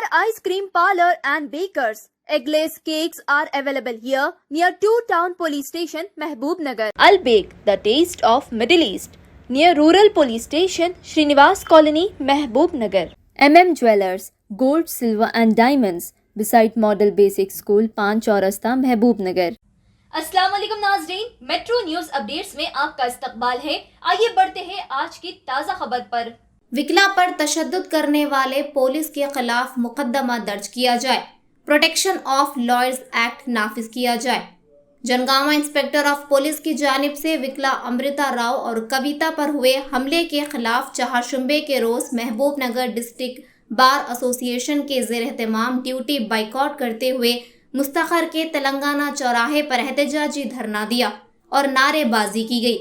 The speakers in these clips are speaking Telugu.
Ice Cream Parlor and Bakers. Eggless cakes are available here near 2 Town Police Station, Mehboob Nagar. Al Bake, the taste of Middle East, near Rural Police Station, Srinivas Colony, Mehboob Nagar. Jewellers, Gold, Silver and Diamonds, beside Model Basic School, Pan Chaurasta, Mehboob Nagar. अस्सलाम वालेकुम नाज़रीन, मेट्रो न्यूज अपडेट्स में आपका इस्तकबाल है। आइए बढ़ते हैं आज की ताज़ा खबर पर। विकला पर तशद्दुद करने वाले पुलिस के खिलाफ मुकदमा दर्ज किया जाए, प्रोटेक्शन ऑफ लॉयर्स एक्ट नाफिज किया जाए। जनगांव इंस्पेक्टर ऑफ पुलिस की जानिब से विकला अमृता राव और कविता पर हुए हमले के खिलाफ चहारशंबे के रोज महबूब नगर डिस्ट्रिक्ट बार एसोसिएशन के ज़ेर एहतमाम ड्यूटी बाइकआउट करते हुए मुस्तखर के तेलंगाना चौराहे पर एहतजाजी धरना दिया और नारेबाजी की गई।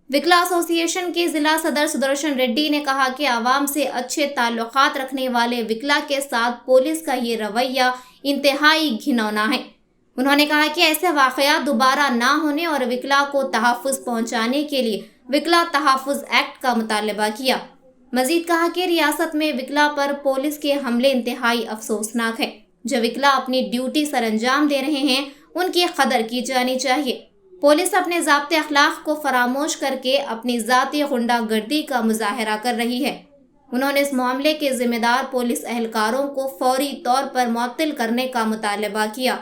विकला एसोसिएशन के जिला सदर सुदर्शन रेड्डी ने कहा कि आवाम से अच्छे ताल्लुकात रखने वाले विकला के साथ पुलिस का ये रवैया इंतहाई घिनौना है। उन्होंने कहा कि ऐसे वाक़यात दोबारा ना होने और विकला को तहफ़्फ़ुज़ पहुँचाने के लिए विकला तहफ़्फ़ुज़ एक्ट का मुतालबा किया। मजीद कहा कि रियासत में विकला पर पुलिस के हमले इंतहाई अफसोसनाक है। जो विकला अपनी ड्यूटी सरअंजाम दे रहे हैं उनकी कदर की जानी चाहिए। पुलिस अपने ज़ाब्ते अखलाक को फरामोश करके अपनी ज़ाती गुंडागर्दी का मुजाहरा कर रही है। उन्होंने इस मामले के जिम्मेदार पुलिस एहलकारों को फौरी तौर पर मुअत्तल करने का मुतालबा किया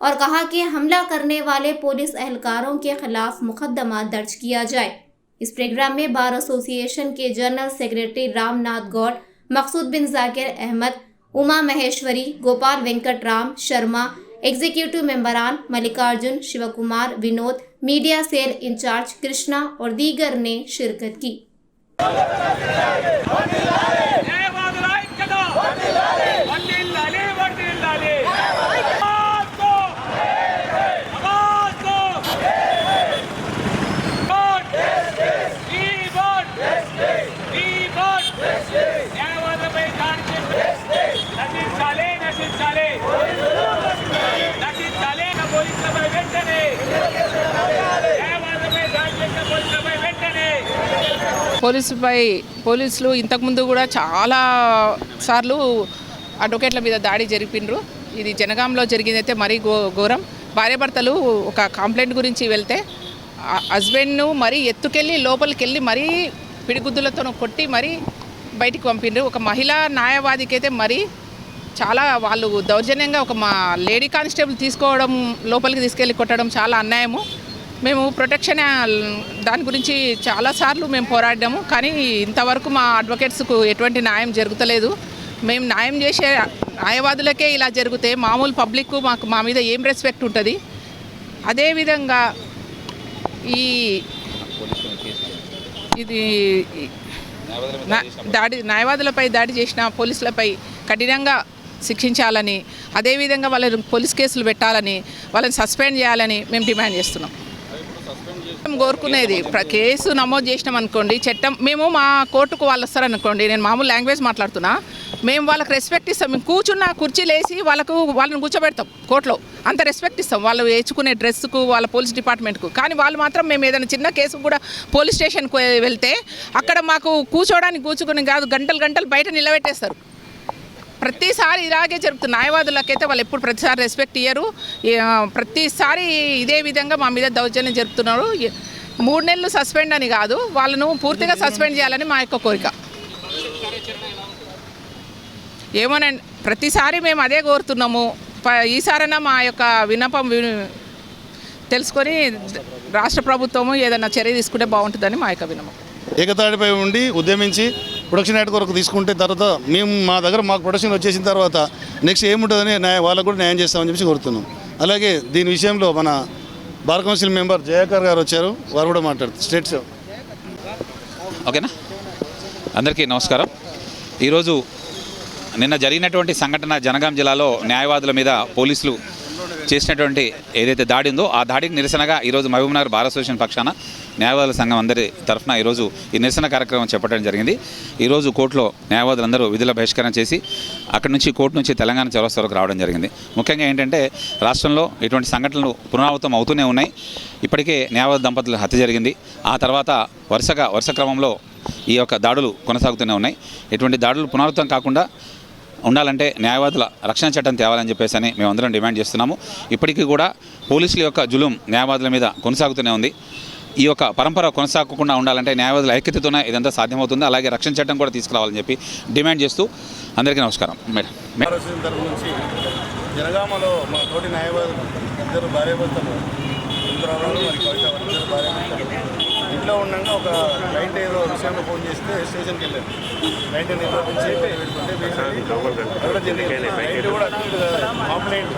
और कहा कि हमला करने वाले पुलिस एहलकारों के खिलाफ मुकदमा दर्ज किया जाए। इस प्रोग्राम में बार एसोसिएशन के general secretary Ramnath Goud, Maqsood bin Zakir Ahmed, Uma Maheshwari, Gopal Venkat Ram Sharma, executive मेंबरान Mallikarjun, Shivakumar, Vinod, media cell in charge Krishna और दीगर ने शिरकत की। పోలీసులు ఇంతకుముందు కూడా చాలా సార్లు అడ్వకేట్ల మీద దాడి జరిపిండ్రు. ఇది జనగాంలో జరిగిందైతే మరీ ఘోరం. భార్యాభర్తలు ఒక కంప్లైంట్ గురించి వెళ్తే హస్బెండ్ను మరీ ఎత్తుకెళ్ళి లోపలికి వెళ్ళి మరీ పిడిగుద్దులతో కొట్టి మరీ బయటికి పంపిండ్రు. ఒక మహిళా న్యాయవాదికి అయితే మరీ చాలా వాళ్ళు దౌర్జన్యంగా ఒక మా లేడీ కానిస్టేబుల్ తీసుకోవడం, లోపలికి తీసుకెళ్ళి కొట్టడం చాలా అన్యాయము. మేము ప్రొటెక్షన్ దాని గురించి చాలాసార్లు మేము పోరాడాము, కానీ ఇంతవరకు మా అడ్వకేట్స్కు ఎటువంటి న్యాయం జరుగుతలేదు. మేము న్యాయం చేసే న్యాయవాదులకే ఇలా జరిగితే మామూలు పబ్లిక్ మా మీద ఏం రెస్పెక్ట్ ఉంటుంది? అదేవిధంగా ఇది న్యాయవాదులపై దాడి చేసిన పోలీసులపై కఠినంగా శిక్షించాలని, అదేవిధంగా వాళ్ళని పోలీస్ కేసులు పెట్టాలని, వాళ్ళని సస్పెండ్ చేయాలని మేము డిమాండ్ చేస్తున్నాం. కోరుకునేది కేసు నమోదు చేసినాం అనుకోండి, చట్టం మేము మా కోర్టుకు వాళ్ళు వస్తారనుకోండి, నేను మామూలు లాంగ్వేజ్ మాట్లాడుతున్నా, మేము వాళ్ళకి రెస్పెక్ట్ ఇస్తాం. మేము కూర్చున్న కుర్చీలు వేసి వాళ్ళని కూర్చోబెడతాం కోర్టులో, అంత రెస్పెక్ట్ ఇస్తాం వాళ్ళు వేసుకునే డ్రెస్సుకు, వాళ్ళ పోలీస్ డిపార్ట్మెంట్కు. కానీ వాళ్ళు మాత్రం మేము ఏదైనా చిన్న కేసు కూడా పోలీస్ స్టేషన్కి వెళ్తే అక్కడ మాకు కూర్చోని కాదు, గంటలు బయట నిలబెట్టేస్తారు. ప్రతిసారి ఇలాగే జరుగుతుంది. న్యాయవాదులకైతే వాళ్ళు ఎప్పుడు ప్రతిసారి రెస్పెక్ట్ ఇయ్యరు. ప్రతిసారి ఇదే విధంగా మా మీద దౌర్జన్యం జరుపుతున్నారు. 3 నెలలు సస్పెండ్ అని కాదు, వాళ్ళను పూర్తిగా సస్పెండ్ చేయాలని మా యొక్క కోరిక. ఏమోనండి, ప్రతిసారి మేము అదే కోరుతున్నాము. ఈసారైనా మా యొక్క విన్నపం తెలుసుకొని రాష్ట్ర ప్రభుత్వము ఏదైనా చర్య తీసుకుంటే బాగుంటుందని మా యొక్క విన్నపం. ఏకతాటిపై ఉండి ఉద్యమించి ప్రొడక్షన్ యాక్ట్ కొరకు తీసుకుంటే తర్వాత మేము మాకు ప్రొడక్షన్ వచ్చేసిన తర్వాత నెక్స్ట్ ఏముంటుందని వాళ్ళకు కూడా న్యాయం చేస్తామని చెప్పి కోరుతున్నాం. అలాగే దీని విషయంలో మన బార్ కౌన్సిల్ మెంబర్ జయాకర్ గారు వచ్చారు, వారు కూడా మాట్లాడుతారు. స్టేట్ ఓకేనా. అందరికీ నమస్కారం. ఈరోజు నిన్న జరిగినటువంటి సంఘటన జనగాం జిల్లాలో న్యాయవాదుల మీద పోలీసులు చేసినటువంటి ఏదైతే దాడి ఉందో ఆ దాడికి నిరసనగా ఈరోజు మహబూబ్నగర్ బార్ అసోసియేషన్ పక్షాన న్యాయవాదుల సంఘం అందరి తరఫున ఈరోజు ఈ నిరసన కార్యక్రమం చేపట్టడం జరిగింది. ఈరోజు కోర్టులో న్యాయవాదులందరూ విధుల బహిష్కరణ చేసి అక్కడి నుంచి కోర్టు నుంచి తెలంగాణ చౌరస్తా వరకు రావడం జరిగింది. ముఖ్యంగా ఏంటంటే రాష్ట్రంలో ఇటువంటి సంఘటనలు పునరావృతం అవుతూనే ఉన్నాయి. ఇప్పటికే న్యాయవాద దంపతుల హత్య జరిగింది. ఆ తర్వాత వరుస క్రమంలో ఈ యొక్క దాడులు కొనసాగుతూనే ఉన్నాయి. ఇటువంటి దాడులు పునరావృతం కాకుండా ఉండాలంటే న్యాయవాదుల రక్షణ చట్టం తేవాలని చెప్పేసి మేమందరం డిమాండ్ చేస్తున్నాము. ఇప్పటికీ కూడా పోలీసుల యొక్క జులుం న్యాయవాదుల మీద కొనసాగుతూనే ఉంది. ఈ యొక్క పరంపర కొనసాగకుండా ఉండాలంటే న్యాయవాదుల ఐక్యతతోనే ఇదంతా సాధ్యమవుతుంది. అలాగే రక్షణ చట్టం కూడా తీసుకురావాలని చెప్పి డిమాండ్ చేస్తూ అందరికీ నమస్కారం. మేడం తరఫు నుంచి జనగామలో మా తోటి న్యాయవాదులు ఇద్దరు భార్యాభర్తలు ఇంద్రారావు మరి కవిత ఇద్దరు భార్యాభర్తలు ఇంట్లో ఉండగా ఒక క్లయింట్ ఏదో విషయంలో ఫోన్ చేస్తే స్టేషన్కి వెళ్ళారు. క్లయింట్ నిర్వర్తించి క్లయింట్ కూడా కంప్లైంట్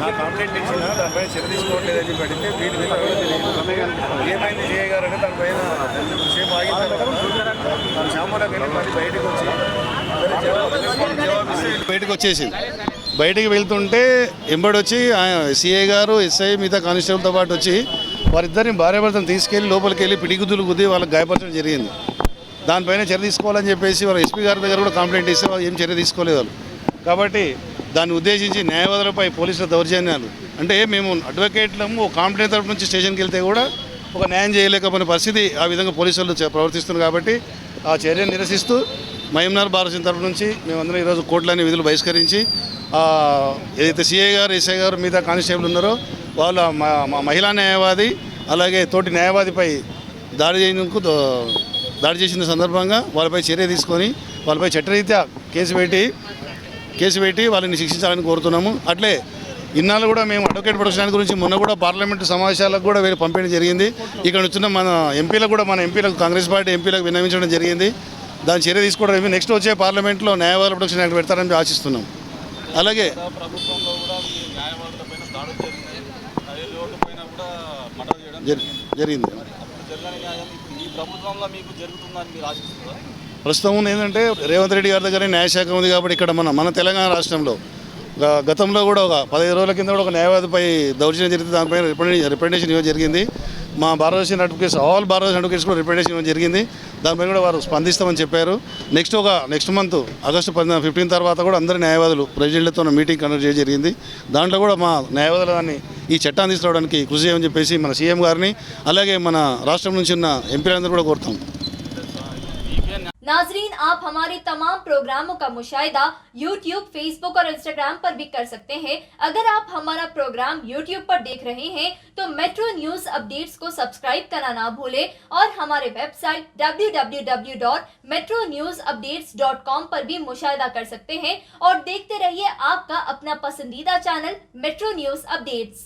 నా కంప్లైంట్ ఇచ్చిన దానిపైన చర్య తీసుకోవట్లేదని చెప్పి అడిగితే వీటి మీద ఏమైంది చేయగారంటే దానిపైన సేపు ఆగిన తర్వాత శాంపులకు వెళ్ళి మళ్ళీ బయటకు వచ్చేసింది. బయటికి వెళ్తుంటే ఎంబడొచ్చి సిఐ గారు, ఎస్ఐ, మిగతా కానిస్టేబుల్తో పాటు వచ్చి వారిద్దరిని భార్యాభర్తను తీసుకెళ్లి లోపలికి వెళ్ళి పిడిగుద్దులు గుద్ది వాళ్ళకి గాయపరచడం జరిగింది. దానిపైన చర్య తీసుకోవాలని చెప్పేసి వాళ్ళ ఎస్పీ గారి దగ్గర కూడా కంప్లైంట్ ఇస్తే ఏం చర్య తీసుకోలేదు వాళ్ళు. కాబట్టి దాన్ని ఉద్దేశించి న్యాయవాదులపై పోలీసుల దౌర్జన్యాలు అంటే మేము అడ్వకేట్లము కంప్లైంట్ తరపు నుంచి స్టేషన్కి వెళ్తే కూడా ఒక న్యాయం చేయలేకపోయిన పరిస్థితి ఆ విధంగా పోలీసులు ప్రవర్తిస్తున్నారు. కాబట్టి ఆ చర్యను నిరసిస్తూ మహబూబ్నగర్ బార్ అసోసియేషన్ తరపు నుంచి మేమందరం ఈరోజు కోర్టులోని విధులు బహిష్కరించి ఏదైతే సిఐ గారు, ఎస్ఐ గారు, మిగతా కానిస్టేబుల్ ఉన్నారో వాళ్ళు మహిళా న్యాయవాది అలాగే తోటి న్యాయవాదిపై దాడి చేసిన సందర్భంగా వాళ్ళపై చర్య తీసుకొని వాళ్ళపై చట్టరీత్యా కేసు పెట్టి వాళ్ళని శిక్షించాలని కోరుతున్నాము. అట్లే ఇన్నాళ్ళు కూడా మేము అడ్వకేట్ ప్రొటెక్షన్ గురించి మొన్న కూడా పార్లమెంటు సమావేశాలకు కూడా వీళ్ళు పంపించడం జరిగింది. ఇక్కడ వచ్చిన మన ఎంపీలకు కాంగ్రెస్ పార్టీ ఎంపీలకు విన్నవించడం జరిగింది. దాని చర్య తీసుకోవడం నెక్స్ట్ వచ్చే పార్లమెంట్లో న్యాయవాదుల ప్రొటెక్షన్ యాక్ట్ పెడతారని ఆశిస్తున్నాం. అలాగే జరిగింది. ప్రస్తుతం ఏంటంటే రేవంత్ రెడ్డి గారి దగ్గర న్యాయశాఖ ఉంది కాబట్టి ఇక్కడ మన తెలంగాణ రాష్ట్రంలో గతంలో కూడా ఒక 15 రోజుల కింద కూడా ఒక న్యాయవాదిపై దౌర్జన్యం జరిగితే దానిపైన రిప్రజెంటేషన్ ఇవ్వడం జరిగింది. మా bar association advocates all bar association advocates కూడా రిప్రజెంటేషన్ ఇవ్వడం జరిగింది. దానిపై కూడా వారు స్పందిస్తామని చెప్పారు. నెక్స్ట్ మంత్ ఆగస్టు 15 తర్వాత కూడా అందరి న్యాయవాదులు ప్రెసిడెంట్లతో మీటింగ్ కండక్ట్ చేయడం జరిగింది. దాంట్లో కూడా మా న్యాయవాదుల దాన్ని ఈ చట్టాన్ని తీసుకురావడానికి కృషి చేయమని చెప్పేసి మన సీఎం గారిని అలాగే మన రాష్ట్రం నుంచి ఉన్న ఎంపీలందరూ కూడా కోరుతాం. नाजरीन, आप हमारे तमाम प्रोग्रामों का मुशाहिदा YouTube, Facebook और Instagram पर भी कर सकते हैं। अगर आप हमारा प्रोग्राम YouTube पर देख रहे हैं तो मेट्रो न्यूज अपडेट्स को सब्सक्राइब करना ना भूलें और हमारे वेबसाइट www.metronewsupdates.com पर भी मुशाहिदा कर सकते हैं और देखते रहिए आपका अपना पसंदीदा चैनल मेट्रो न्यूज अपडेट्स।